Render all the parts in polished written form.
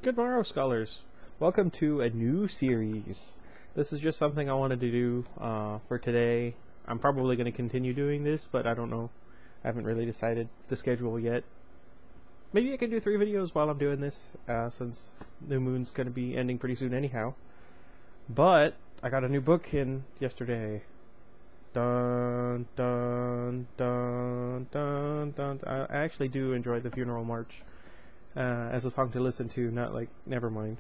Good morrow, scholars. Welcome to a new series. This is just something I wanted to do for today. I'm probably going to continue doing this, but I don't know. I haven't really decided the schedule yet. Maybe I can do 3 videos while I'm doing this, since New Moon's going to be ending pretty soon anyhow. But I got a new book in yesterday. Dun dun dun dun dun. I actually do enjoy the Funeral March as a song to listen to, not like Nevermind.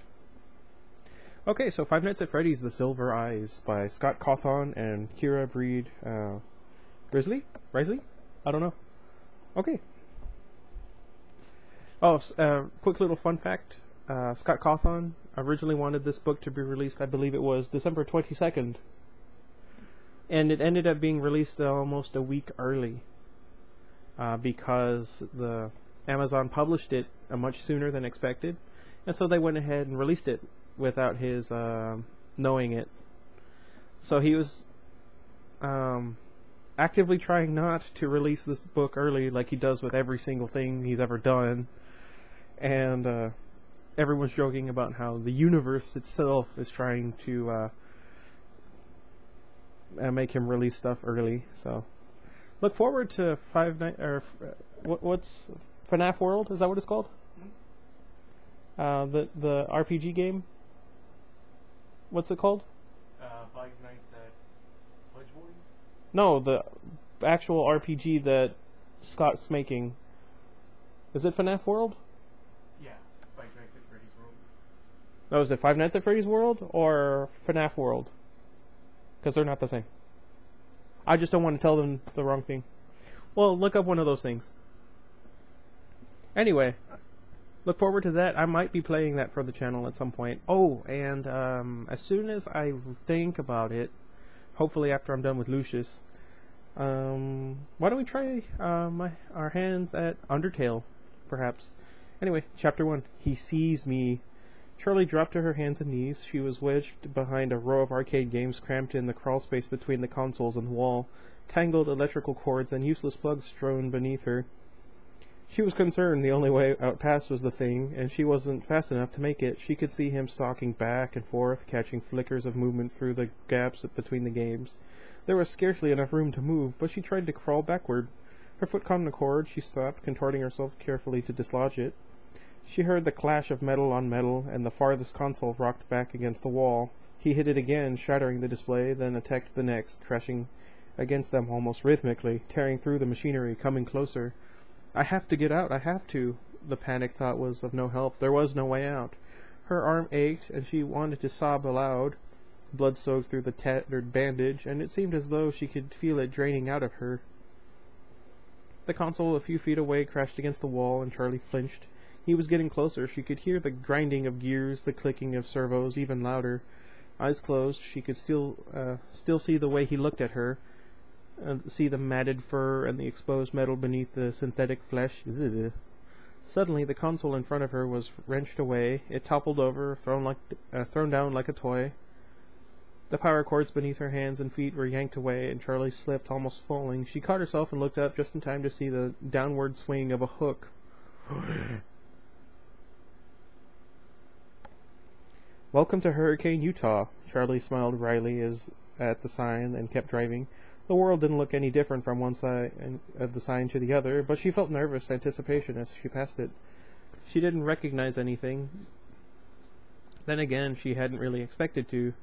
Okay, so Five Nights at Freddy's The Silver Eyes by Scott Cawthon and Kira Breed Risley? I don't know. Okay. Oh, quick little fun fact. Scott Cawthon originally wanted this book to be released, I believe it was December 22nd. And it ended up being released almost a week early. Because the Amazon published it much sooner than expected. And so they went ahead and released it without his knowing it. So he was actively trying not to release this book early like he does with every single thing he's ever done. And everyone's joking about how the universe itself is trying to make him release stuff early. So look forward to what's FNAF World? Is that what it's called? The RPG game. What's it called? Five Nights at Fudge Boys? No, the actual RPG that Scott's making. Is it FNAF World? Yeah, Five Nights at Freddy's World. No, is it Five Nights at Freddy's World or FNAF World? Because they're not the same. I just don't want to tell them the wrong thing. Well, look up one of those things. Anyway, look forward to that. I might be playing that for the channel at some point. Oh, and as soon as I think about it, hopefully after I'm done with Lucius, why don't we try our hands at Undertale, perhaps? Anyway, Chapter 1. He sees me. Charlie dropped to her hands and knees. She was wedged behind a row of arcade games cramped in the crawl space between the consoles and the wall, tangled electrical cords and useless plugs strewn beneath her. She was concerned the only way out past was the thing, and she wasn't fast enough to make it. She could see him stalking back and forth, catching flickers of movement through the gaps between the games. There was scarcely enough room to move, but she tried to crawl backward. Her foot caught in a cord. She stopped, contorting herself carefully to dislodge it. She heard the clash of metal on metal, and the farthest console rocked back against the wall. He hit it again, shattering the display, then attacked the next, crashing against them almost rhythmically, tearing through the machinery, coming closer. I have to get out, I have to. The panic thought was of no help. There was no way out. Her arm ached, and she wanted to sob aloud. Blood soaked through the tattered bandage, and it seemed as though she could feel it draining out of her. The console a few feet away crashed against the wall, and Charlie flinched. He was getting closer. She could hear the grinding of gears, the clicking of servos, even louder. Eyes closed, she could still see the way he looked at her, see the matted fur and the exposed metal beneath the synthetic flesh. Ugh. Suddenly, the console in front of her was wrenched away. It toppled over, thrown down like a toy. The power cords beneath her hands and feet were yanked away, and Charlie slipped, almost falling. She caught herself and looked up just in time to see the downward swing of a hook. Welcome to Hurricane, Utah. Charlie smiled wryly at the sign and kept driving. The world didn't look any different from one side of the sign to the other, but she felt nervous anticipation as she passed it. She didn't recognize anything. Then again, she hadn't really expected to.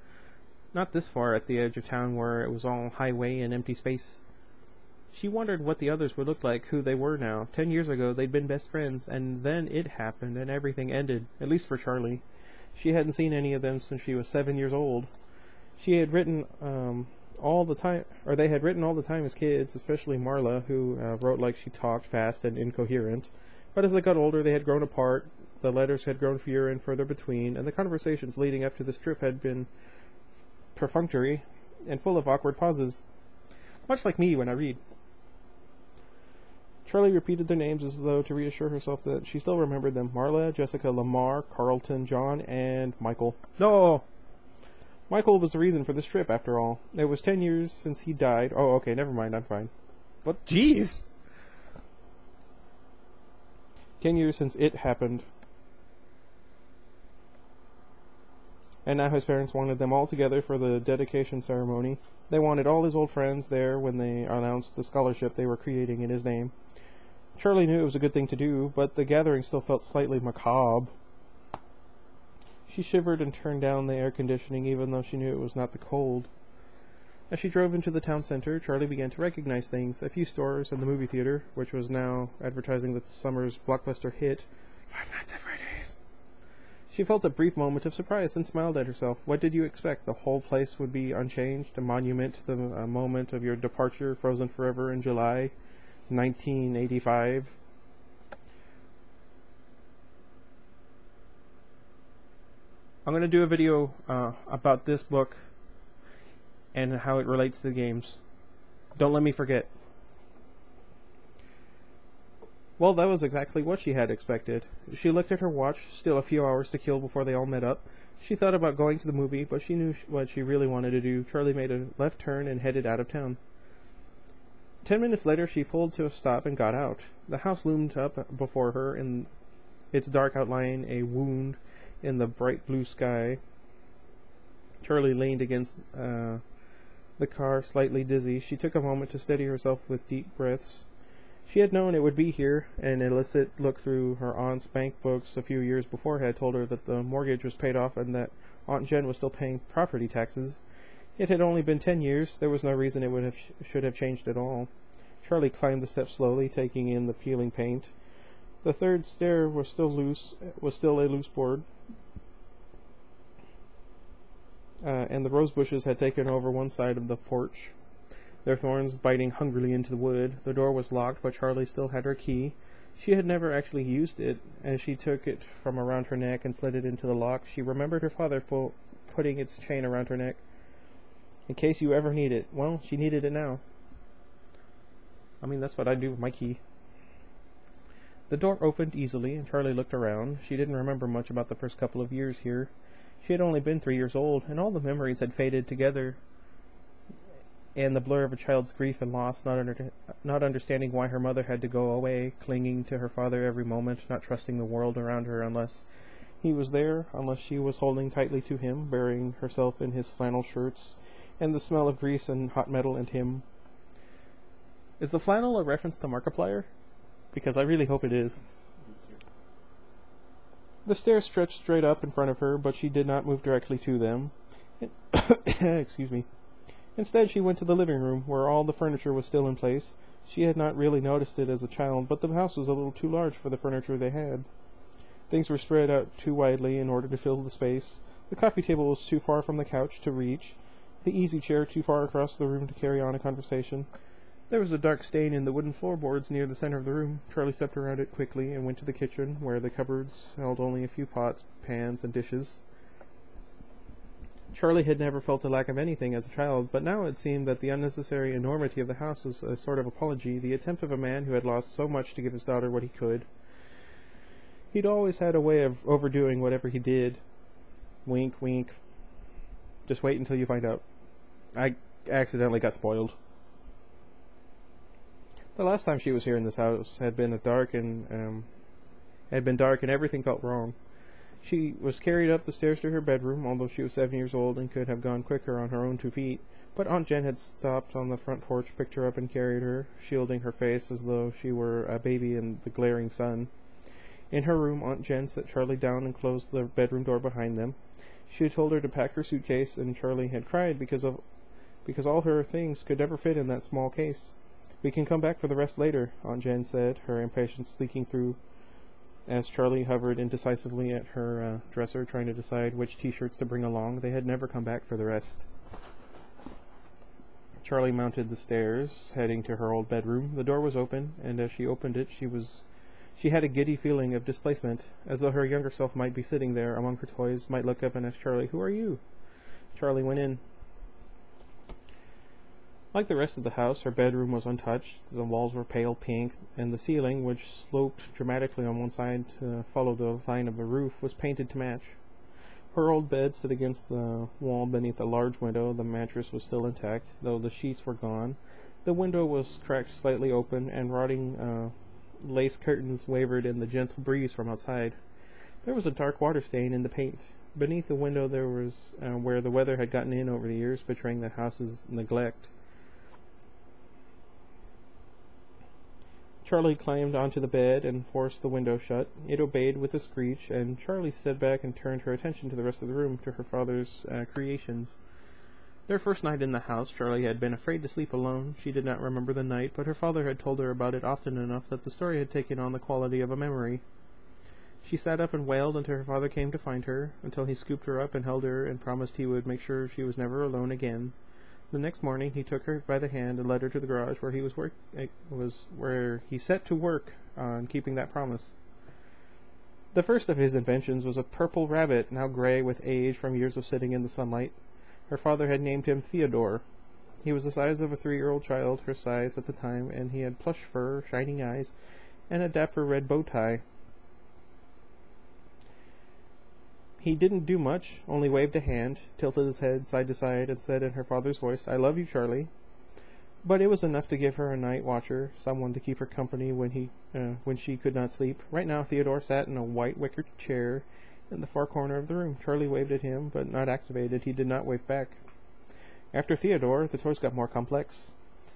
Not this far at the edge of town where it was all highway and empty space. She wondered what the others would look like, who they were now. 10 years ago, they'd been best friends, and then it happened, and everything ended, at least for Charlie. She hadn't seen any of them since she was 7 years old. She had written all the time, or they had written all the time as kids, especially Marla, who wrote like she talked, fast and incoherent. But as they got older, they had grown apart, the letters had grown fewer and further between, and the conversations leading up to this trip had been perfunctory and full of awkward pauses. Much like me when I read. Charlie repeated their names as though to reassure herself that she still remembered them. Marla, Jessica, Lamar, Carlton, John, and Michael. No! Michael was the reason for this trip, after all. It was 10 years since he died. Oh, okay, never mind, I'm fine. What? Jeez! 10 years since it happened. and now his parents wanted them all together for the dedication ceremony. They wanted all his old friends there when they announced the scholarship they were creating in his name. Charlie knew it was a good thing to do, but the gathering still felt slightly macabre. She shivered and turned down the air conditioning, even though she knew it was not the cold. As she drove into the town center, Charlie began to recognize things. A few stores and the movie theater, which was now advertising the summer's blockbuster hit, Five Nights at Freddy's. She felt a brief moment of surprise and smiled at herself. What did you expect? The whole place would be unchanged? A monument to the moment of your departure, frozen forever in July 1985? I'm going to do a video about this book and how it relates to the games. Don't let me forget. Well, that was exactly what she had expected. She looked at her watch, still a few hours to kill before they all met up. She thought about going to the movie, but she knew what she really wanted to do. Charlie made a left turn and headed out of town. 10 minutes later, she pulled to a stop and got out. The house loomed up before her, in its dark outline a wound in the bright blue sky. Charlie leaned against the car, slightly dizzy. She took a moment to steady herself with deep breaths. She had known it would be here. An illicit look through her aunt's bank books a few years before had told her that the mortgage was paid off and that Aunt Jen was still paying property taxes. It had only been 10 years. There was no reason it should have changed at all. Charlie climbed the steps slowly, taking in the peeling paint. The third stair was still a loose board, and the rose bushes had taken over one side of the porch, their thorns biting hungrily into the wood. The door was locked, but Charlie still had her key. She had never actually used it. As she took it from around her neck and slid it into the lock, she remembered her father putting its chain around her neck. In case you ever need it. Well, she needed it now. I mean, that's what I do with my key. The door opened easily, and Charlie looked around. She didn't remember much about the first couple of years here. She had only been 3 years old, and all the memories had faded together, and the blur of a child's grief and loss, not understanding why her mother had to go away, clinging to her father every moment, not trusting the world around her unless he was there, unless she was holding tightly to him, burying herself in his flannel shirts, and the smell of grease and hot metal and him. Is the flannel a reference to Markiplier? Because I really hope it is. The stairs stretched straight up in front of her, but she did not move directly to them. Excuse me. Instead, she went to the living room, where all the furniture was still in place. She had not really noticed it as a child, but the house was a little too large for the furniture they had. Things were spread out too widely in order to fill the space. The coffee table was too far from the couch to reach, the easy chair too far across the room to carry on a conversation. There was a dark stain in the wooden floorboards near the center of the room. Charlie stepped around it quickly and went to the kitchen, where the cupboards held only a few pots, pans, and dishes. Charlie had never felt a lack of anything as a child, but now it seemed that the unnecessary enormity of the house was a sort of apology, the attempt of a man who had lost so much to give his daughter what he could. He'd always had a way of overdoing whatever he did. Wink, wink. Just wait until you find out. I accidentally got spoiled. The last time she was here in this house had been dark and everything felt wrong. She was carried up the stairs to her bedroom, although she was 7 years old and could have gone quicker on her own 2 feet. But Aunt Jen had stopped on the front porch, picked her up, and carried her, shielding her face as though she were a baby in the glaring sun. In her room, Aunt Jen set Charlie down and closed the bedroom door behind them. She had told her to pack her suitcase, and Charlie had cried because all her things could never fit in that small case. "We can come back for the rest later," Aunt Jen said, her impatience leaking through as Charlie hovered indecisively at her dresser, trying to decide which t-shirts to bring along. They had never come back for the rest. Charlie mounted the stairs, heading to her old bedroom. The door was open, and as she opened it, she had a giddy feeling of displacement, as though her younger self might be sitting there among her toys, might look up and ask Charlie, "Who are you?" Charlie went in. Like the rest of the house, her bedroom was untouched. The walls were pale pink, and the ceiling, which sloped dramatically on one side to follow the line of the roof, was painted to match. Her old bed stood against the wall beneath a large window. The mattress was still intact, though the sheets were gone. The window was cracked slightly open, and rotting lace curtains wavered in the gentle breeze from outside. There was a dark water stain in the paint. Beneath the window there was where the weather had gotten in over the years, betraying the house's neglect. Charlie climbed onto the bed and forced the window shut. It obeyed with a screech, and Charlie stood back and turned her attention to the rest of the room, to her father's creations. Their first night in the house, Charlie had been afraid to sleep alone. She did not remember the night, but her father had told her about it often enough that the story had taken on the quality of a memory. She sat up and wailed until her father came to find her, until he scooped her up and held her and promised he would make sure she was never alone again. The next morning he took her by the hand and led her to the garage where he set to work on keeping that promise. The first of his inventions was a purple rabbit, now gray with age from years of sitting in the sunlight. Her father had named him Theodore. He was the size of a 3-year-old child, her size at the time, and he had plush fur, shining eyes, and a dapper red bow tie. He didn't do much, only waved a hand, tilted his head side to side, and said in her father's voice, "I love you, Charlie." But it was enough to give her a night watcher, someone to keep her company when she could not sleep. Right now, Theodore sat in a white wicker chair in the far corner of the room. Charlie waved at him, but not activated. He did not wave back. After Theodore, the toys got more complex.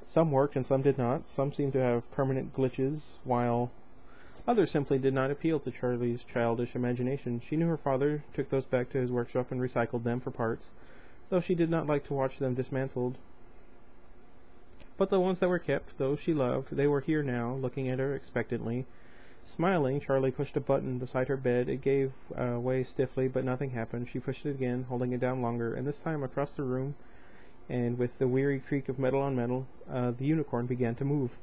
Some worked and some did not. Some seemed to have permanent glitches, while others simply did not appeal to Charlie's childish imagination. She knew her father took those back to his workshop and recycled them for parts, though she did not like to watch them dismantled. But the ones that were kept, those she loved, they were here now, looking at her expectantly. Smiling, Charlie pushed a button beside her bed. It gave way stiffly, but nothing happened. She pushed it again, holding it down longer, and this time across the room, and with the weary creak of metal on metal, the unicorn began to move.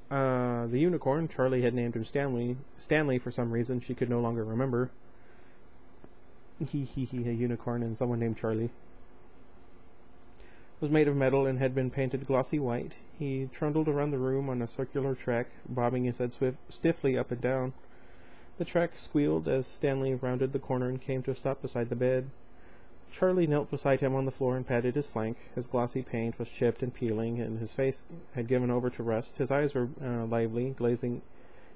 The unicorn, Charlie had named him Stanley for some reason she could no longer remember. A unicorn and someone named Charlie. Was made of metal and had been painted glossy white. He trundled around the room on a circular track, bobbing his head stiffly up and down. The track squealed as Stanley rounded the corner and came to a stop beside the bed. Charlie knelt beside him on the floor and patted his flank. His glossy paint was chipped and peeling, and his face had given over to rust. His eyes were lively,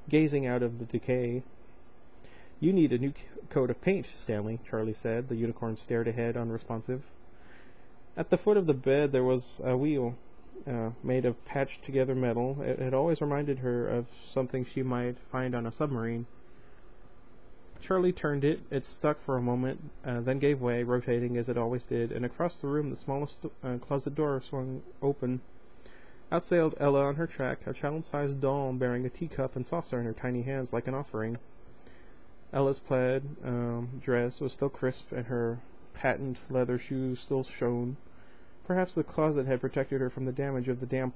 gazing out of the decay. "You need a new coat of paint, Stanley," Charlie said. The unicorn stared ahead, unresponsive. At the foot of the bed there was a wheel, made of patched-together metal. It had always reminded her of something she might find on a submarine. Charlie turned it. It stuck for a moment, then gave way, rotating as it always did, and across the room the smallest closet door swung open. Out sailed Ella on her track, a child-sized doll bearing a teacup and saucer in her tiny hands like an offering. Ella's plaid dress was still crisp, and her patent leather shoes still shone. Perhaps the closet had protected her from the damage of the damp.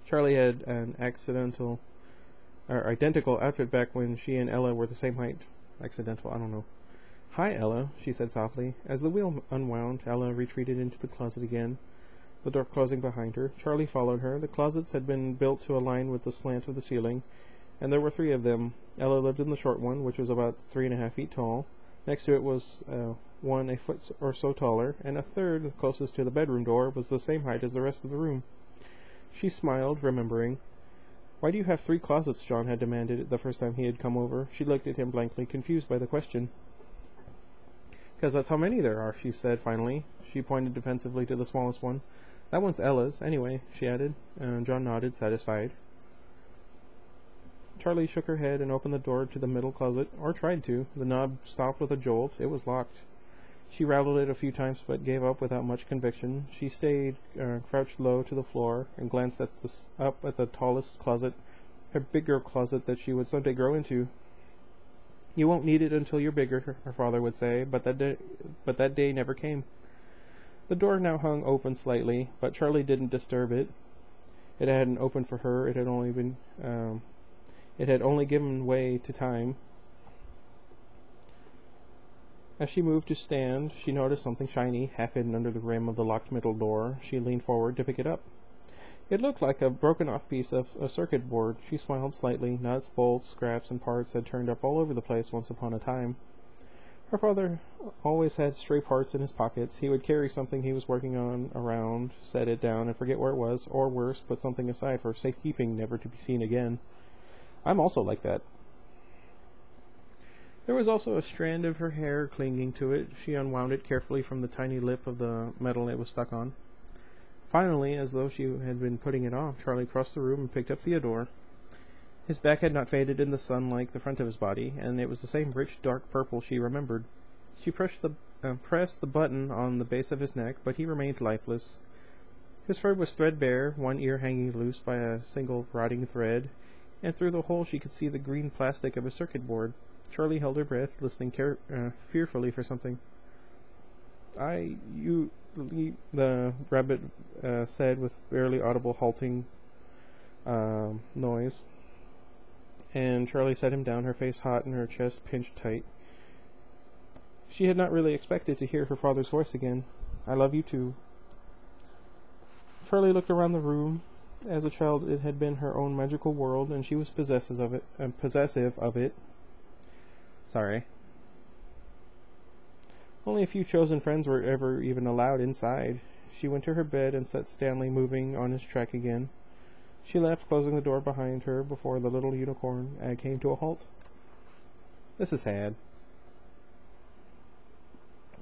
Charlie had an identical outfit back when she and Ella were the same height. Accidental, I don't know. "Hi, Ella," she said softly. As the wheel unwound, Ella retreated into the closet again, the door closing behind her. Charlie followed her. The closets had been built to align with the slant of the ceiling, and there were 3 of them. Ella lived in the short one, which was about 3.5 feet tall. Next to it was one a foot or so taller, and a third, closest to the bedroom door, was the same height as the rest of the room. She smiled, remembering. "Why do you have 3 closets?" John had demanded the first time he had come over. She looked at him blankly, confused by the question. "'Cause that's how many there are," she said finally. She pointed defensively to the smallest one. "That one's Ella's, anyway," she added. John nodded, satisfied. Charlie shook her head and opened the door to the middle closet, or tried to. The knob stopped with a jolt. It was locked. She rattled it a few times, but gave up without much conviction. She stayed crouched low to the floor and glanced up at the tallest closet, her bigger closet that she would someday grow into. "You won't need it until you're bigger," her father would say, but that day never came. The door now hung open slightly, but Charlie didn't disturb it. It hadn't opened for her. It had only given way to time. As she moved to stand, she noticed something shiny, half hidden under the rim of the locked middle door. She leaned forward to pick it up. It looked like a broken-off piece of a circuit board. She smiled slightly. Nuts, bolts, scraps, and parts had turned up all over the place once upon a time. Her father always had stray parts in his pockets. He would carry something he was working on around, set it down, and forget where it was, or worse, put something aside for safekeeping, never to be seen again. "I'm also like that." There was also a strand of her hair clinging to it. She unwound it carefully from the tiny lip of the metal it was stuck on. Finally, as though she had been putting it off, Charlie crossed the room and picked up Theodore. His back had not faded in the sun like the front of his body, and it was the same rich dark purple she remembered. She pressed the button on the base of his neck, but he remained lifeless. His fur was threadbare, one ear hanging loose by a single rotting thread, and through the hole she could see the green plastic of a circuit board. Charlie held her breath, listening fearfully for something. The rabbit said with barely audible halting noise. And Charlie set him down, her face hot and her chest pinched tight. She had not really expected to hear her father's voice again. I love you too. Charlie looked around the room. As a child, it had been her own magical world, and she was possessive of it. Sorry. Only a few chosen friends were ever even allowed inside. She went to her bed and set Stanley moving on his track again. She left, closing the door behind her before the little unicorn came to a halt. This is sad.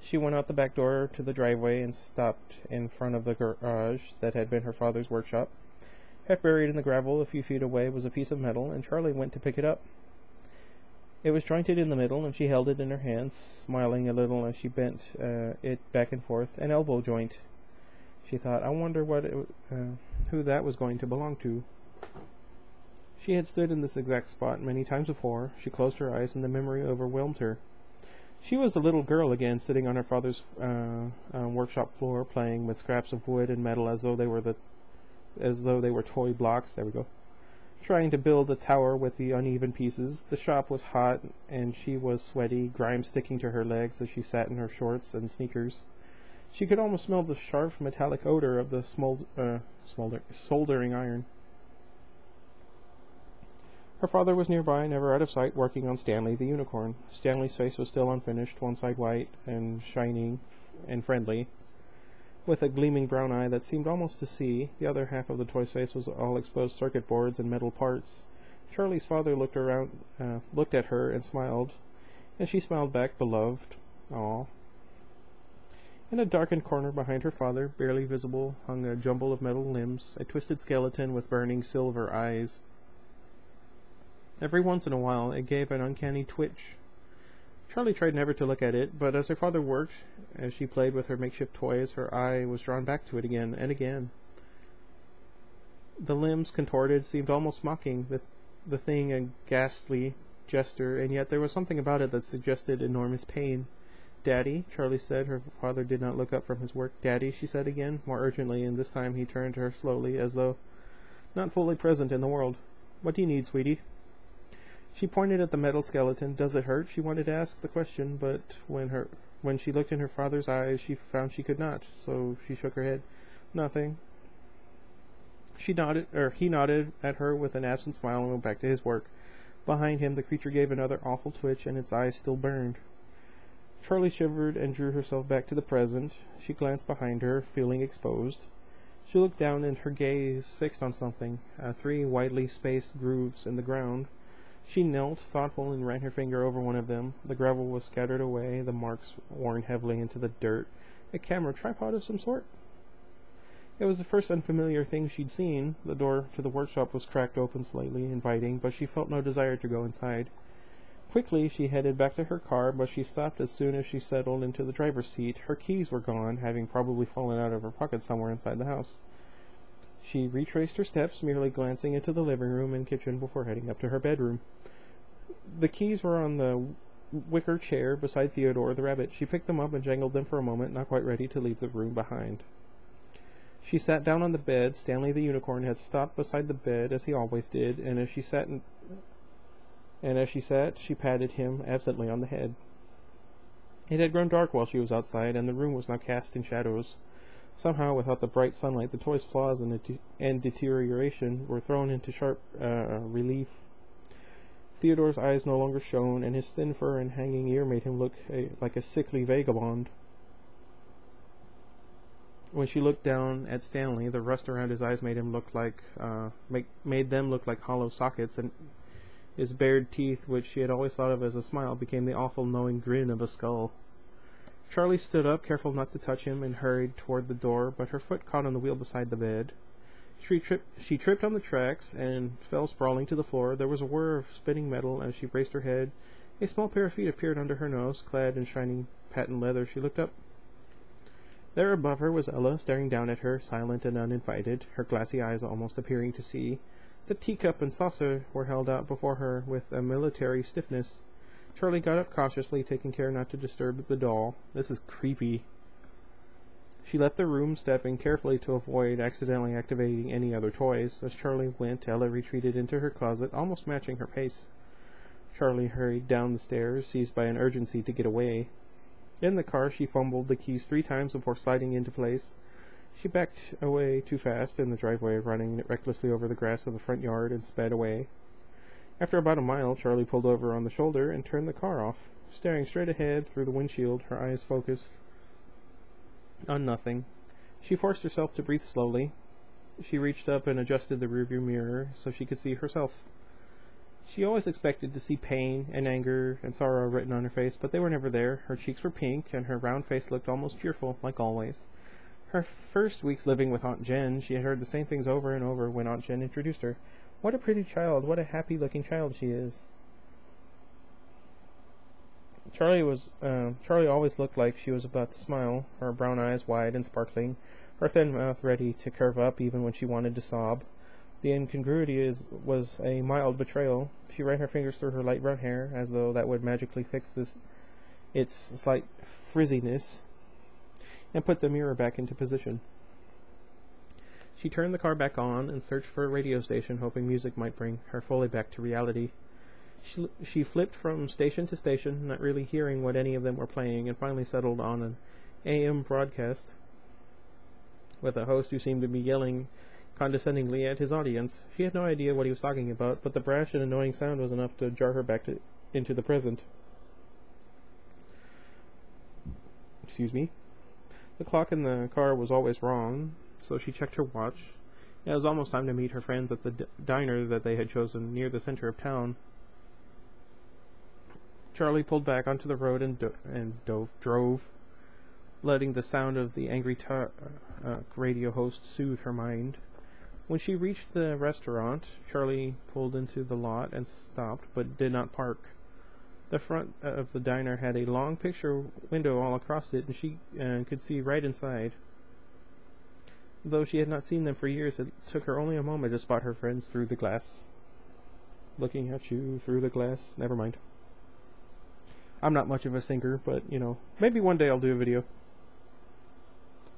She went out the back door to the driveway and stopped in front of the garage that had been her father's workshop. Half buried in the gravel a few feet away was a piece of metal, and Charlie went to pick it up. It was jointed in the middle, and she held it in her hands, smiling a little as she bent it back and forth. An elbow joint. She thought, I wonder who that was going to belong to. She had stood in this exact spot many times before. She closed her eyes, and the memory overwhelmed her. She was a little girl again, sitting on her father's workshop floor, playing with scraps of wood and metal as though they were toy blocks. There we go. Trying to build a tower with the uneven pieces. The shop was hot, and she was sweaty, grime sticking to her legs as she sat in her shorts and sneakers. She could almost smell the sharp metallic odor of the soldering iron. Her father was nearby, never out of sight, working on Stanley the unicorn. Stanley's face was still unfinished, one side white and shining and friendly, with a gleaming brown eye that seemed almost to see. The other half of the toy's face was all exposed circuit boards and metal parts. Charlie's father looked at her and smiled, and she smiled back, beloved. Aw. In a darkened corner behind her father, barely visible, hung a jumble of metal limbs, a twisted skeleton with burning silver eyes. Every once in a while, it gave an uncanny twitch. Charlie tried never to look at it, but as her father worked, as she played with her makeshift toys, her eye was drawn back to it again and again. The limbs, contorted, seemed almost mocking, the thing a ghastly gesture, and yet there was something about it that suggested enormous pain. Daddy, Charlie said. Her father did not look up from his work. Daddy, she said again, more urgently, and this time he turned to her slowly, as though not fully present in the world. What do you need, sweetie? She pointed at the metal skeleton. Does it hurt? She wanted to ask the question, but when she looked in her father's eyes, she found she could not, so she shook her head. Nothing. He nodded at her with an absent smile and went back to his work. Behind him, the creature gave another awful twitch, and its eyes still burned. Charlie shivered and drew herself back to the present. She glanced behind her, feeling exposed. She looked down, and her gaze fixed on something, 3 widely spaced grooves in the ground. She knelt, thoughtful, and ran her finger over one of them. The gravel was scattered away, the marks worn heavily into the dirt. A camera tripod of some sort. It was the first unfamiliar thing she'd seen. The door to the workshop was cracked open slightly, inviting, but she felt no desire to go inside. Quickly, she headed back to her car, but she stopped as soon as she settled into the driver's seat. Her keys were gone, having probably fallen out of her pocket somewhere inside the house. She retraced her steps, merely glancing into the living room and kitchen before heading up to her bedroom. The keys were on the wicker chair beside Theodore the rabbit. She picked them up and jangled them for a moment, not quite ready to leave the room behind. She sat down on the bed. Stanley the unicorn had stopped beside the bed, as he always did, and as she sat, she patted him absently on the head. It had grown dark while she was outside, and the room was now cast in shadows. Somehow, without the bright sunlight, the toy's flaws and deterioration were thrown into sharp relief. Theodore's eyes no longer shone, and his thin fur and hanging ear made him look like a sickly vagabond. When she looked down at Stanley, the rust around his eyes made them look like hollow sockets, and His bared teeth, which she had always thought of as a smile, became the awful knowing grin of a skull. Charlie stood up, careful not to touch him, and hurried toward the door, but her foot caught on the wheel beside the bed. She tripped on the tracks and fell sprawling to the floor. There was a whir of spinning metal as she braced her head. A small pair of feet appeared under her nose, clad in shining patent leather. She looked up. There above her was Ella, staring down at her, silent and uninvited, her glassy eyes almost appearing to see. The teacup and saucer were held out before her with a military stiffness. Charlie got up cautiously, taking care not to disturb the doll. This is creepy. She left the room, stepping carefully to avoid accidentally activating any other toys. As Charlie went, Ella retreated into her closet, almost matching her pace. Charlie hurried down the stairs, seized by an urgency to get away. In the car, she fumbled the keys 3 times before sliding into place. She backed away too fast in the driveway, running recklessly over the grass of the front yard, and sped away. After about a mile, Charlie pulled over on the shoulder and turned the car off, staring straight ahead through the windshield, her eyes focused on nothing. She forced herself to breathe slowly. She reached up and adjusted the rearview mirror so she could see herself. She always expected to see pain and anger and sorrow written on her face, but they were never there. Her cheeks were pink, and her round face looked almost cheerful, like always. Her first weeks living with Aunt Jen, she had heard the same things over and over when Aunt Jen introduced her. What a pretty child, what a happy-looking child she is. Charlie always looked like she was about to smile, her brown eyes wide and sparkling, her thin mouth ready to curve up even when she wanted to sob. The incongruity was a mild betrayal. She ran her fingers through her light brown hair, as though that would magically fix its slight frizziness, and put the mirror back into position. She turned the car back on and searched for a radio station, hoping music might bring her fully back to reality. She flipped from station to station, not really hearing what any of them were playing, and finally settled on an AM broadcast with a host who seemed to be yelling condescendingly at his audience. She had no idea what he was talking about, but the brash and annoying sound was enough to jar her back into the present. Excuse me. The clock in the car was always wrong, so she checked her watch. It was almost time to meet her friends at the diner that they had chosen near the center of town. Charlie pulled back onto the road and drove, letting the sound of the angry radio host soothe her mind. When she reached the restaurant, Charlie pulled into the lot and stopped, but did not park. The front of the diner had a long picture window all across it, and she could see right inside. Though she had not seen them for years, it took her only a moment to spot her friends through the glass. Looking at you through the glass. Never mind. I'm not much of a singer, but, maybe one day I'll do a video.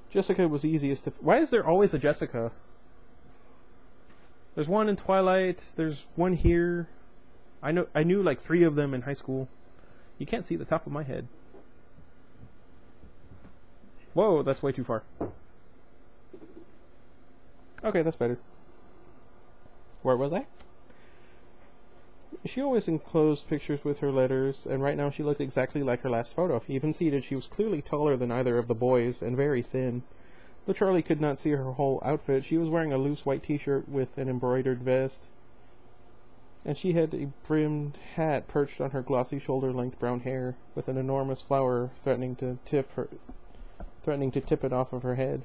Jessica was the easiest to... Why is there always a Jessica? There's one in Twilight. There's one here. I knew like 3 of them in high school. You can't see the top of my head. Whoa, that's way too far. Okay, that's better. Where was I? She always enclosed pictures with her letters, and right now she looked exactly like her last photo. Even seated, she was clearly taller than either of the boys, and very thin. Though Charlie could not see her whole outfit, she was wearing a loose white t-shirt with an embroidered vest, and she had a brimmed hat perched on her glossy shoulder-length brown hair, with an enormous flower threatening to tip it off of her head.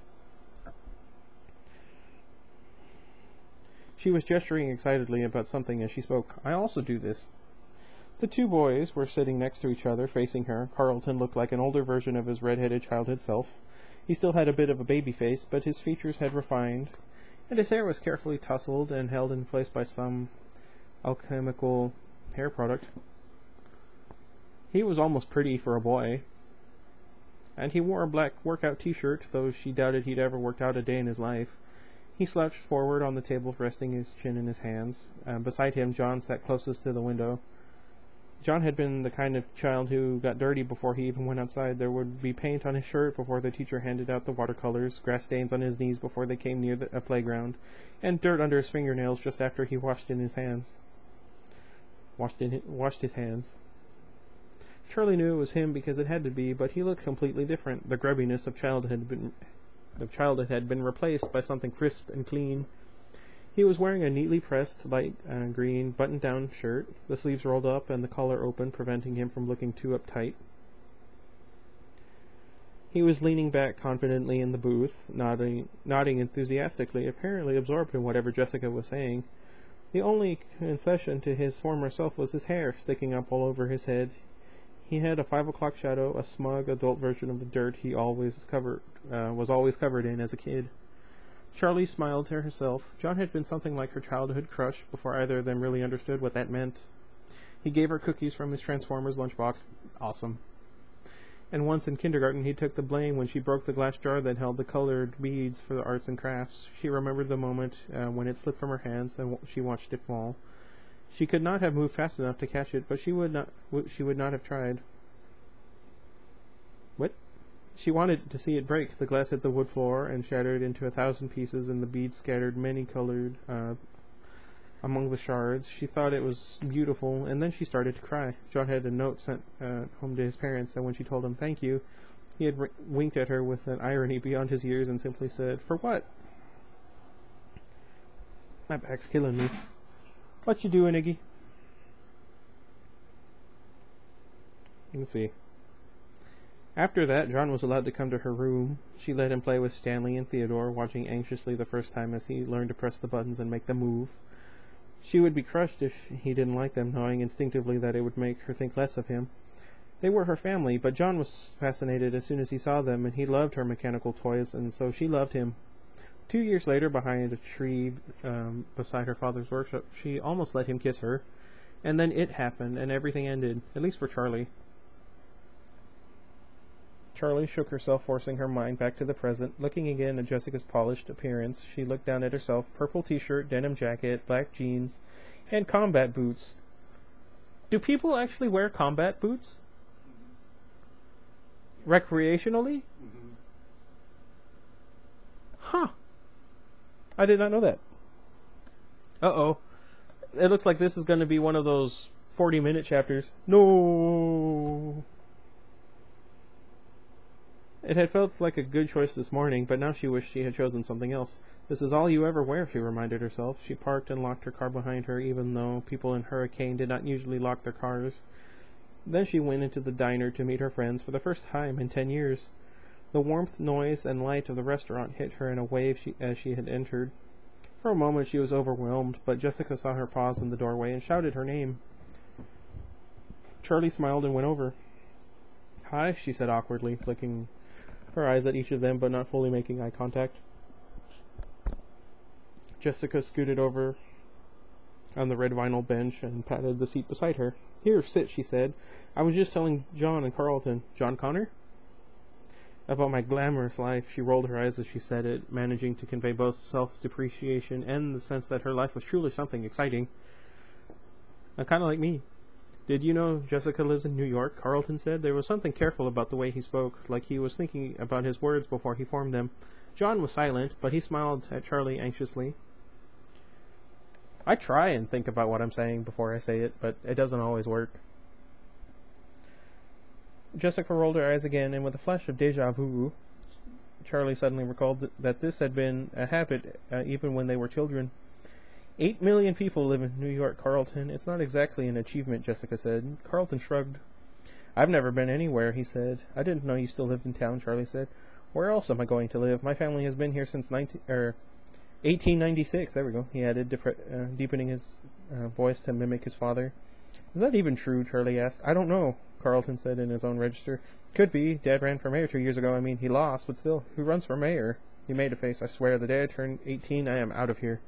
She was gesturing excitedly about something as she spoke. I also do this. The 2 boys were sitting next to each other, facing her. Carlton looked like an older version of his red-headed childhood self. He still had a bit of a baby face, but his features had refined, and his hair was carefully tousled and held in place by some alchemical hair product. He was almost pretty for a boy, and he wore a black workout t-shirt, though she doubted he'd ever worked out a day in his life. He slouched forward on the table, resting his chin in his hands. Beside him, John sat closest to the window. John had been the kind of child who got dirty before he even went outside. There would be paint on his shirt before the teacher handed out the watercolors, grass stains on his knees before they came near a playground, and dirt under his fingernails just after he washed his hands. Charlie knew it was him because it had to be, but he looked completely different. The grubbiness of childhood had been replaced by something crisp and clean. He was wearing a neatly pressed light green button-down shirt, the sleeves rolled up and the collar open, preventing him from looking too uptight. He was leaning back confidently in the booth, nodding enthusiastically, apparently absorbed in whatever Jessica was saying. The only concession to his former self was his hair, sticking up all over his head. He had a 5 o'clock shadow, a smug adult version of the dirt he was always covered in as a kid. Charlie smiled to herself. John had been something like her childhood crush before either of them really understood what that meant. He gave her cookies from his Transformers lunchbox. Awesome. And once in kindergarten he took the blame when she broke the glass jar that held the colored beads for the arts and crafts. She remembered the moment when it slipped from her hands and she watched it fall. She could not have moved fast enough to catch it, but she would not have tried. What? She wanted to see it break. The glass hit the wood floor and shattered into 1,000 pieces, and the beads scattered many-colored among the shards. She thought it was beautiful, and then she started to cry. John had a note sent home to his parents, and when she told him thank you, he had winked at her with an irony beyond his years and simply said, "For what?" My back's killing me. What you doing, Iggy? Let's see. After that, John was allowed to come to her room. She let him play with Stanley and Theodore, watching anxiously the first time as he learned to press the buttons and make them move. She would be crushed if he didn't like them, knowing instinctively that it would make her think less of him. They were her family, but John was fascinated as soon as he saw them, and he loved her mechanical toys, and so she loved him. 2 years later, behind a tree beside her father's workshop, she almost let him kiss her, and then it happened, and everything ended, at least for Charlie. Charlie shook herself, forcing her mind back to the present. Looking again at Jessica's polished appearance, she looked down at herself. Purple t-shirt, denim jacket, black jeans, and combat boots. Do people actually wear combat boots? Recreationally? Mm-hmm. Huh. I did not know that. Uh-oh. It looks like this is going to be one of those 40-minute chapters. No. It had felt like a good choice this morning, but now she wished she had chosen something else. This is all you ever wear, she reminded herself. She parked and locked her car behind her, even though people in Hurricane did not usually lock their cars. Then she went into the diner to meet her friends for the first time in 10 years. The warmth, noise, and light of the restaurant hit her in a wave as she had entered. For a moment she was overwhelmed, but Jessica saw her pause in the doorway and shouted her name. Charlie smiled and went over. "Hi," she said awkwardly, flicking her eyes at each of them, but not fully making eye contact. Jessica scooted over on the red vinyl bench and patted the seat beside her. "Here, sit," she said. "I was just telling John and Carlton." "John Connor?" "About my glamorous life." She rolled her eyes as she said it, managing to convey both self-depreciation and the sense that her life was truly something exciting. Kind of like me." "Did you know Jessica lives in New York?" Carlton said. There was something careful about the way he spoke, like he was thinking about his words before he formed them. John was silent, but he smiled at Charlie anxiously. I try and think about what I'm saying before I say it, but it doesn't always work. Jessica rolled her eyes again, and with a flash of déjà vu, Charlie suddenly recalled that this had been a habit even when they were children. 8 million people live in New York, Carlton. It's not exactly an achievement, Jessica said. Carlton shrugged. "I've never been anywhere," he said. "I didn't know you still lived in town," Charlie said. "Where else am I going to live? My family has been here since 1896. There we go," he added, deepening his voice to mimic his father. "Is that even true?" Charlie asked. "I don't know," Carlton said in his own register. "Could be. Dad ran for mayor 2 years ago. I mean, he lost, but still, who runs for mayor?" He made a face. "I swear, the day I turn 18, I am out of here."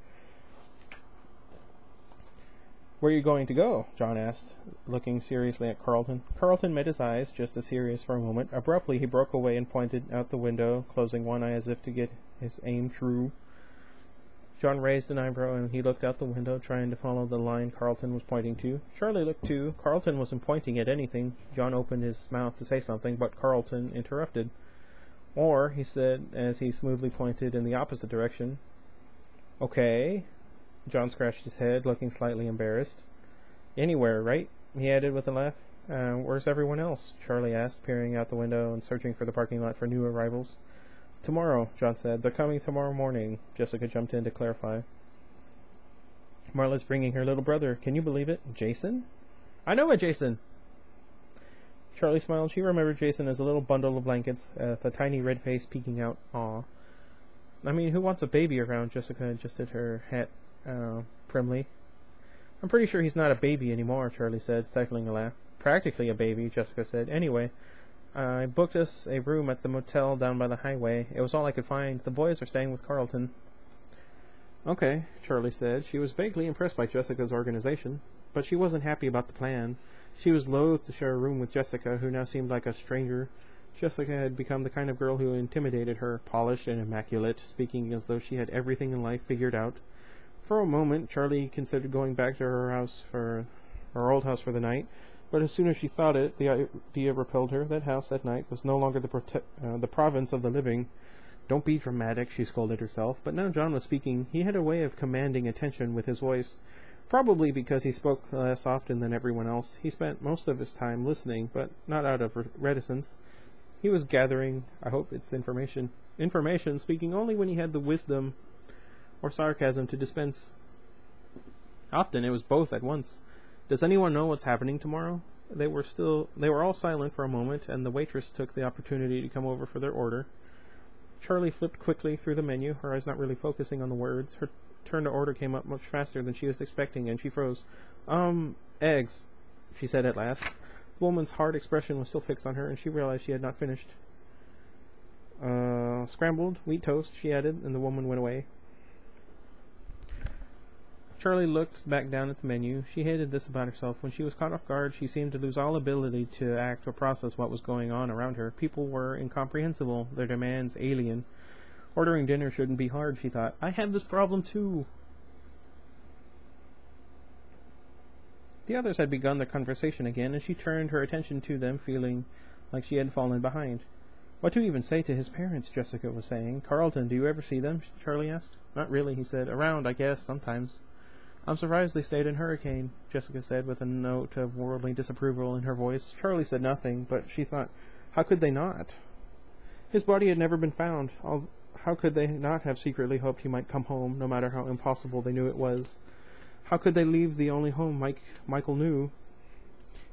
"Where are you going to go?" John asked, looking seriously at Carlton. Carlton met his eyes, just as serious for a moment. Abruptly, he broke away and pointed out the window, closing one eye as if to get his aim true. John raised an eyebrow, and he looked out the window, trying to follow the line Carlton was pointing to. Charlie looked too. Carlton wasn't pointing at anything. John opened his mouth to say something, but Carlton interrupted. "Or," he said, as he smoothly pointed in the opposite direction. "Okay." John scratched his head, looking slightly embarrassed. "Anywhere, right?" he added with a laugh. Where's everyone else?" Charlie asked, peering out the window and searching for the parking lot for new arrivals. "Tomorrow," John said. "They're coming tomorrow morning," Jessica jumped in to clarify. Marla's bringing her little brother. Can you believe it? Jason? I know a Jason! Charlie smiled. She remembered Jason as a little bundle of blankets, with a tiny red face peeking out. Aw. I mean, who wants a baby around? Jessica adjusted her hat primly. I'm pretty sure he's not a baby anymore, Charlie said, stifling a laugh. Practically a baby, Jessica said. Anyway, I booked us a room at the motel down by the highway. It was all I could find. The boys are staying with Carlton. Okay, Charlie said. She was vaguely impressed by Jessica's organization, but she wasn't happy about the plan. She was loath to share a room with Jessica, who now seemed like a stranger. Jessica had become the kind of girl who intimidated her, polished and immaculate, speaking as though she had everything in life figured out. For a moment, Charlie considered going back to her old house for the night, but as soon as she thought it, the idea repelled her. That house that night was no longer the province of the living. Don't be dramatic, she scolded herself. But now John was speaking. He had a way of commanding attention with his voice. Probably because he spoke less often than everyone else. He spent most of his time listening, but not out of reticence. He was gathering, I hope it's information, speaking only when he had the wisdom or sarcasm to dispense. Often it was both at once. Does anyone know what's happening tomorrow? They were all silent for a moment, and the waitress took the opportunity to come over for their order. Charlie flipped quickly through the menu, her eyes not really focusing on the words. Her turn to order came up much faster than she was expecting, and she froze. Eggs, she said at last. The woman's hard expression was still fixed on her, and she realized she had not finished. Scrambled wheat toast, she added, and the woman went away. Charlie looked back down at the menu. She hated this about herself. When she was caught off guard, she seemed to lose all ability to act or process what was going on around her. People were incomprehensible, their demands alien. Ordering dinner shouldn't be hard, she thought. I have this problem too. The others had begun their conversation again, and she turned her attention to them, feeling like she had fallen behind. What to even say to his parents, Jessica was saying. Carlton, do you ever see them? Charlie asked. Not really, he said. Around, I guess, sometimes. I'm surprised they stayed in Hurricane, Jessica said with a note of worldly disapproval in her voice. Charlie said nothing, but she thought, how could they not? His body had never been found. How could they not have secretly hoped he might come home, no matter how impossible they knew it was? How could they leave the only home Michael knew?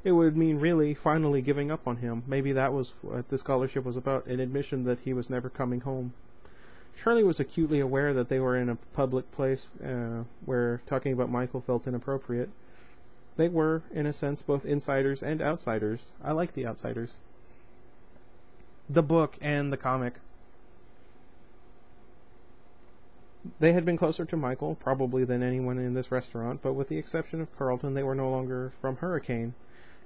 It would mean really, finally giving up on him. Maybe that was what the scholarship was about, an admission that he was never coming home. Charlie was acutely aware that they were in a public place where talking about Michael felt inappropriate. They were, in a sense, both insiders and outsiders. I like the outsiders. The book and the comic. They had been closer to Michael, probably than anyone in this restaurant, but with the exception of Carlton, they were no longer from Hurricane.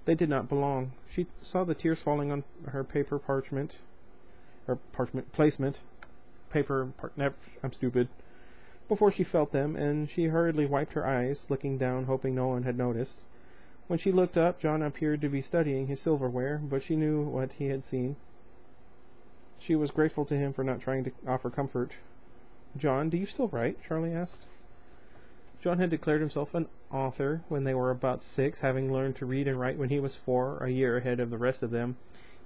They did not belong. She saw the tears falling on her placement. I'm stupid. Before she felt them, and she hurriedly wiped her eyes, looking down, hoping no one had noticed. When she looked up, John appeared to be studying his silverware, but she knew what he had seen. She was grateful to him for not trying to offer comfort. John, do you still write? Charlie asked. John had declared himself an author when they were about 6, having learned to read and write when he was 4, a year ahead of the rest of them.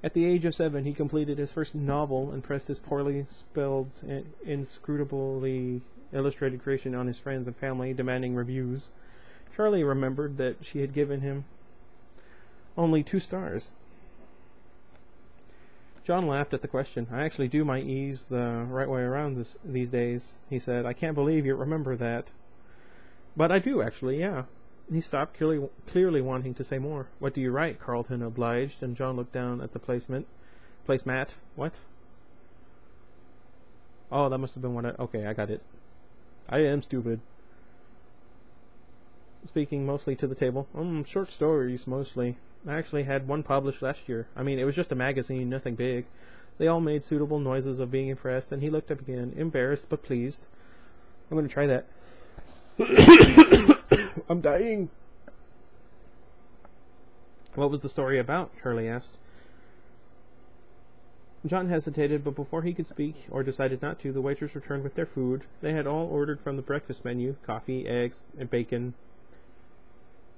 At the age of 7, he completed his first novel and pressed his poorly spelled and inscrutably illustrated creation on his friends and family, demanding reviews. Charlie remembered that she had given him only 2 stars. John laughed at the question. I actually do my E's the right way around these days, he said. I can't believe you remember that. But I do, actually, yeah. He stopped, clearly wanting to say more. What do you write? Carlton obliged, and John looked down at the placemat. What? Oh, that must have been what okay, I got it. I am stupid. Speaking mostly to the table. Short stories, mostly. I actually had one published last year. I mean, it was just a magazine, nothing big. They all made suitable noises of being impressed, and he looked up again, embarrassed but pleased. I'm going to try that. I'm dying. What was the story about? Charlie asked. John hesitated, but before he could speak, or decided not to, the waitress returned with their food. They had all ordered from the breakfast menu, coffee, eggs, and bacon,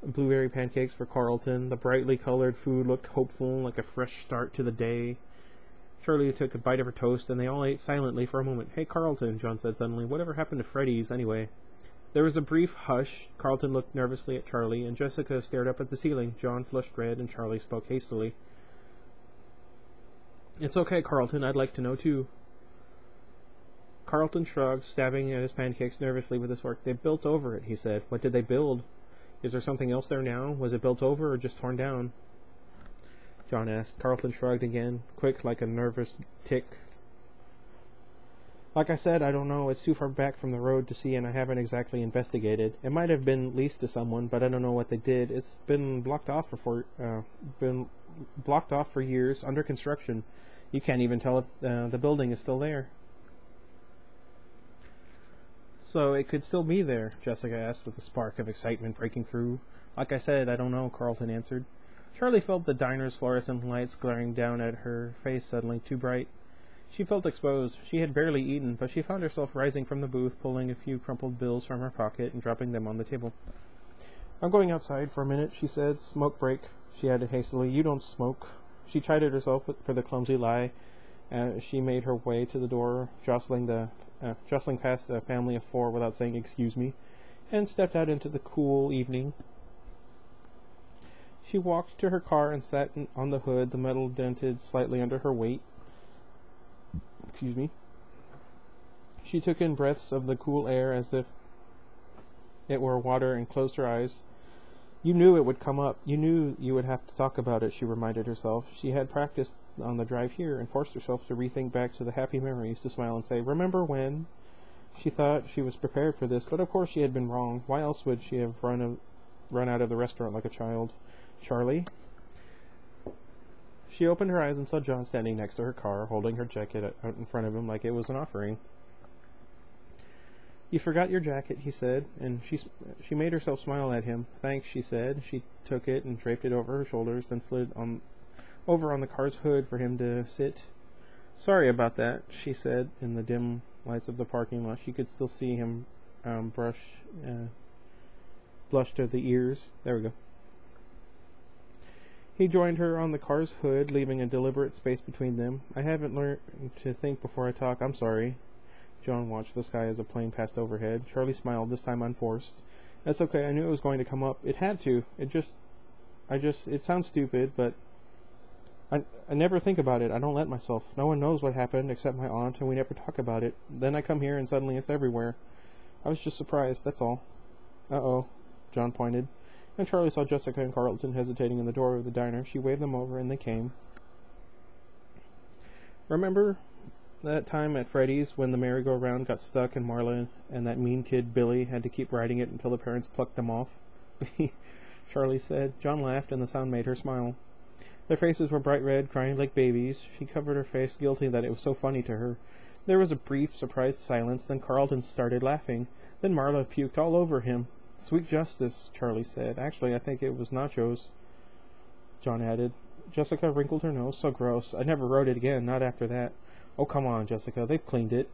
blueberry pancakes for Carlton. The brightly colored food looked hopeful, like a fresh start to the day. Charlie took a bite of her toast, and they all ate silently for a moment. Hey, Carlton, John said suddenly, whatever happened to Freddy's, anyway? There was a brief hush. Carlton looked nervously at Charlie, and Jessica stared up at the ceiling. John flushed red, and Charlie spoke hastily. It's okay, Carlton. I'd like to know, too. Carlton shrugged, stabbing at his pancakes nervously with his fork. They built over it, he said. What did they build? Is there something else there now? Was it built over or just torn down? John asked. Carlton shrugged again, quick like a nervous tick. Like I said, I don't know. It's too far back from the road to see, and I haven't exactly investigated. It might have been leased to someone, but I don't know what they did. It's been blocked off for years, under construction. You can't even tell if the building is still there. So it could still be there, Jessica asked with a spark of excitement breaking through. Like I said, I don't know, Carlton answered. Charlie felt the diner's fluorescent lights glaring down at her face suddenly too bright. She felt exposed. She had barely eaten, but she found herself rising from the booth, pulling a few crumpled bills from her pocket and dropping them on the table. I'm going outside for a minute, she said. Smoke break, she added hastily. You don't smoke. She chided herself for the clumsy lie as she made her way to the door, jostling past a family of 4 without saying excuse me, and stepped out into the cool evening. She walked to her car and sat on the hood, the metal dented slightly under her weight. Excuse me. She took in breaths of the cool air as if it were water and closed her eyes. You knew it would come up. You knew you would have to talk about it, she reminded herself. She had practiced on the drive here and forced herself to rethink back to the happy memories, to smile and say, remember when? She thought she was prepared for this, but of course she had been wrong. Why else would she have run out of the restaurant like a child? Charlie? She opened her eyes and saw John standing next to her car, holding her jacket out in front of him like it was an offering. You forgot your jacket, he said, and she made herself smile at him. Thanks, she said. She took it and draped it over her shoulders, then slid over on the car's hood for him to sit. Sorry about that, she said. In the dim lights of the parking lot, she could still see him blush to the ears. There we go. He joined her on the car's hood, leaving a deliberate space between them. I haven't learned to think before I talk. I'm sorry. John watched the sky as a plane passed overhead. Charlie smiled, this time unforced. That's okay. I knew it was going to come up. It had to. It sounds stupid, but I never think about it. I don't let myself. No one knows what happened except my aunt, and we never talk about it. Then I come here, and suddenly it's everywhere. I was just surprised, that's all. Uh-oh, John pointed. And Charlie saw Jessica and Carlton hesitating in the door of the diner. She waved them over, and they came. Remember that time at Freddy's when the merry-go-round got stuck and Marla and that mean kid Billy had to keep riding it until the parents plucked them off? Charlie said. John laughed, and the sound made her smile. Their faces were bright red, crying like babies. She covered her face, guilty that it was so funny to her. There was a brief, surprised silence, then Carlton started laughing. Then Marla puked all over him. Sweet justice, Charlie said. Actually, I think it was nachos, John added. Jessica wrinkled her nose. So gross. I never wrote it again, not after that. Oh, come on, Jessica. They cleaned it,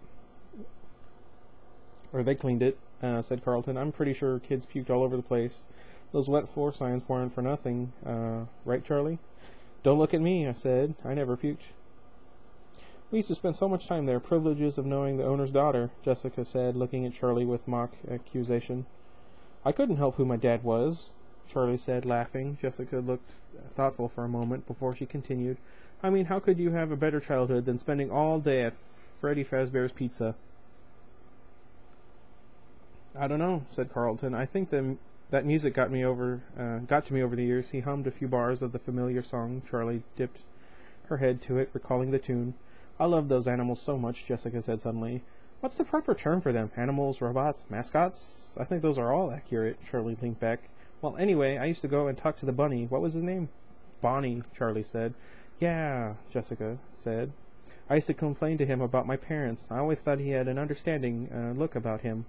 said Carlton. I'm pretty sure kids puked all over the place. Those wet floor signs weren't for nothing. Right, Charlie? Don't look at me, I said. I never puked. We used to spend so much time there. Privileges of knowing the owner's daughter, Jessica said, looking at Charlie with mock accusation. I couldn't help who my dad was, Charlie said, laughing. Jessica looked thoughtful for a moment before she continued. I mean, how could you have a better childhood than spending all day at Freddy Fazbear's Pizza? I don't know, said Carlton. I think that music got to me over the years. He hummed a few bars of the familiar song. Charlie dipped her head to it, recalling the tune. I love those animals so much, Jessica said suddenly. What's the proper term for them? Animals, robots, mascots? I think those are all accurate, Charlie leaned back. Well, anyway, I used to go and talk to the bunny. What was his name? Bonnie, Charlie said. Yeah, Jessica said. I used to complain to him about my parents. I always thought he had an understanding look about him.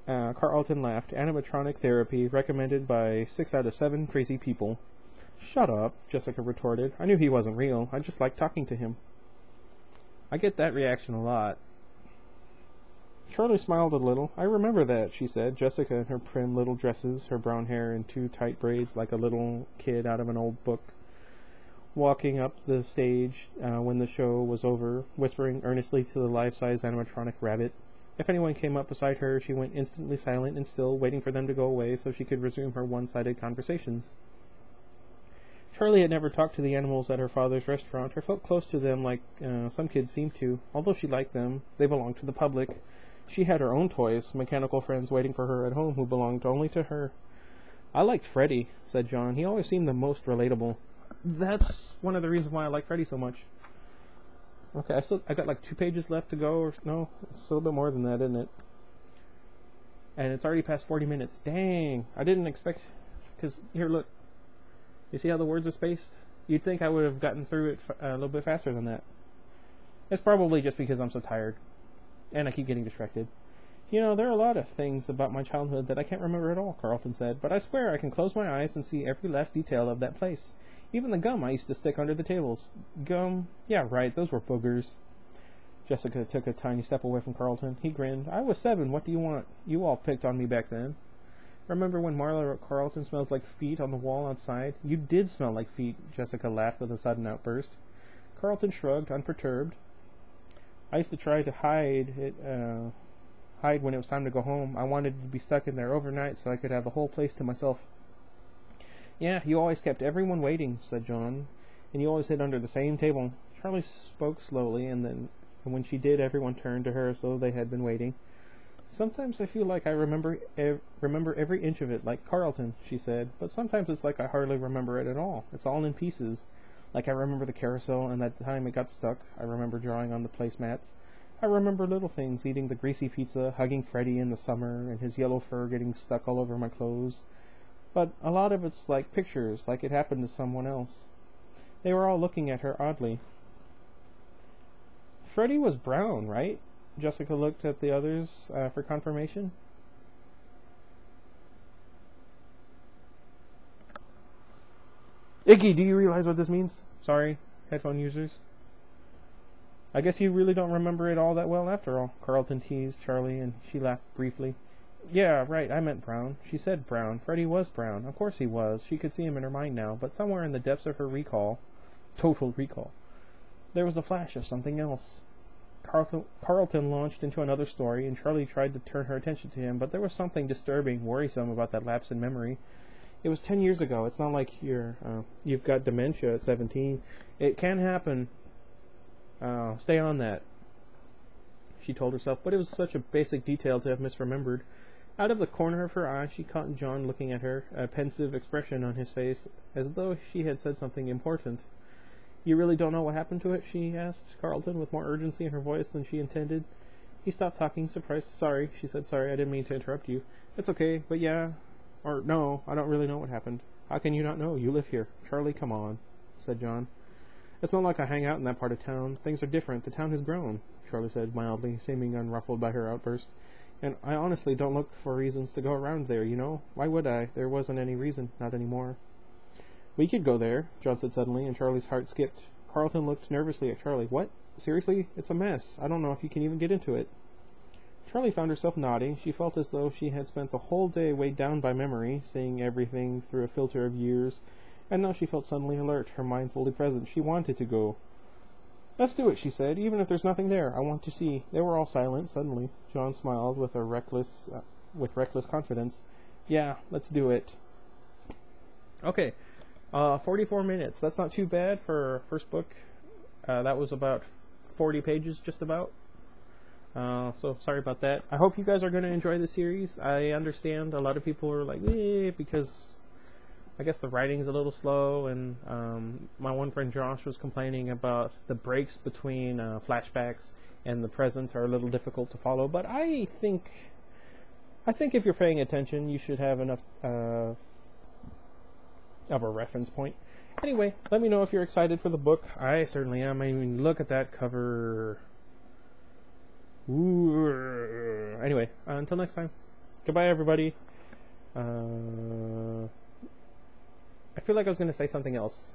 Carlton laughed. Animatronic therapy recommended by 6 out of 7 crazy people. Shut up, Jessica retorted. I knew he wasn't real. I just liked talking to him. I get that reaction a lot. Charlie smiled a little. I remember that, she said. Jessica in her prim little dresses, her brown hair in 2 tight braids like a little kid out of an old book, walking up the stage when the show was over, whispering earnestly to the life-size animatronic rabbit. If anyone came up beside her, she went instantly silent and still, waiting for them to go away so she could resume her one-sided conversations. Charlie had never talked to the animals at her father's restaurant or felt close to them like some kids seemed to. Although she liked them, they belonged to the public. She had her own toys, mechanical friends waiting for her at home who belonged only to her. I liked Freddy, said John. He always seemed the most relatable. That's one of the reasons why I like Freddy so much. Okay, I got like 2 pages left to go, or no, it's a little bit more than that, isn't it? And it's already past 40 minutes. Dang, I didn't expect, because here, look. You see how the words are spaced? You'd think I would have gotten through it a little bit faster than that. It's probably just because I'm so tired. And I keep getting distracted. You know, there are a lot of things about my childhood that I can't remember at all, Carlton said, but I swear I can close my eyes and see every last detail of that place. Even the gum I used to stick under the tables. Gum? Yeah, right, those were boogers. Jessica took a tiny step away from Carlton. He grinned. I was 7, what do you want? You all picked on me back then. Remember when Marla wrote Carlton smells like feet on the wall outside? You did smell like feet, Jessica laughed with a sudden outburst. Carlton shrugged, unperturbed. I used to try to hide when it was time to go home. I wanted to be stuck in there overnight so I could have the whole place to myself. Yeah, you always kept everyone waiting, said John, and you always hid under the same table. Charlie spoke slowly, and when she did, everyone turned to her as though they had been waiting. Sometimes I feel like I remember every inch of it, like Carlton, she said, but sometimes it's like I hardly remember it at all. It's all in pieces. Like I remember the carousel and that time it got stuck. I remember drawing on the placemats. I remember little things, eating the greasy pizza, hugging Freddy in the summer, and his yellow fur getting stuck all over my clothes. But a lot of it's like pictures, like it happened to someone else. They were all looking at her oddly. Freddy was brown, right? Jessica looked at the others for confirmation. Iggy, do you realize what this means? Sorry, headphone users. I guess you really don't remember it all that well after all, Carlton teased Charlie, and she laughed briefly. Yeah, right, I meant brown. She said brown. Freddy was brown. Of course he was. She could see him in her mind now, but somewhere in the depths of her total recall, there was a flash of something else. Carlton launched into another story, and Charlie tried to turn her attention to him, but there was something disturbing, worrisome about that lapse in memory. It was 10 years ago. It's not like you've got dementia at 17. It can happen. Stay on that, she told herself, but it was such a basic detail to have misremembered. Out of the corner of her eye, she caught John looking at her, a pensive expression on his face, as though she had said something important. You really don't know what happened to it? She asked Carlton with more urgency in her voice than she intended. He stopped talking, surprised. Sorry, she said. Sorry, I didn't mean to interrupt you. It's okay, but yeah. Or no, I don't really know what happened. How can you not know? You live here. Charlie, come on, said John. It's not like I hang out in that part of town. Things are different. The town has grown, Charlie said mildly, seeming unruffled by her outburst. And I honestly don't look for reasons to go around there, you know? Why would I? There wasn't any reason. Not anymore. We could go there, John said suddenly, and Charlie's heart skipped. Carlton looked nervously at Charlie. What? Seriously? It's a mess. I don't know if you can even get into it. Charlie found herself nodding. She felt as though she had spent the whole day weighed down by memory, seeing everything through a filter of years, and now she felt suddenly alert, her mind fully present. She wanted to go. Let's do it, she said, even if there's nothing there. I want to see. They were all silent. Suddenly, John smiled with reckless confidence. Yeah, let's do it. Okay, 44 minutes. That's not too bad for a first book. That was about 40 pages, just about. So sorry about that. I hope you guys are going to enjoy the series. I understand a lot of people are like, because I guess the writing's a little slow, and my one friend Josh was complaining about the breaks between flashbacks and the present are a little difficult to follow, but I think if you're paying attention, you should have enough of a reference point. Anyway, let me know if you're excited for the book. I certainly am. I mean, look at that cover. Ooh. Anyway, until next time. Goodbye, everybody. I feel like I was going to say something else.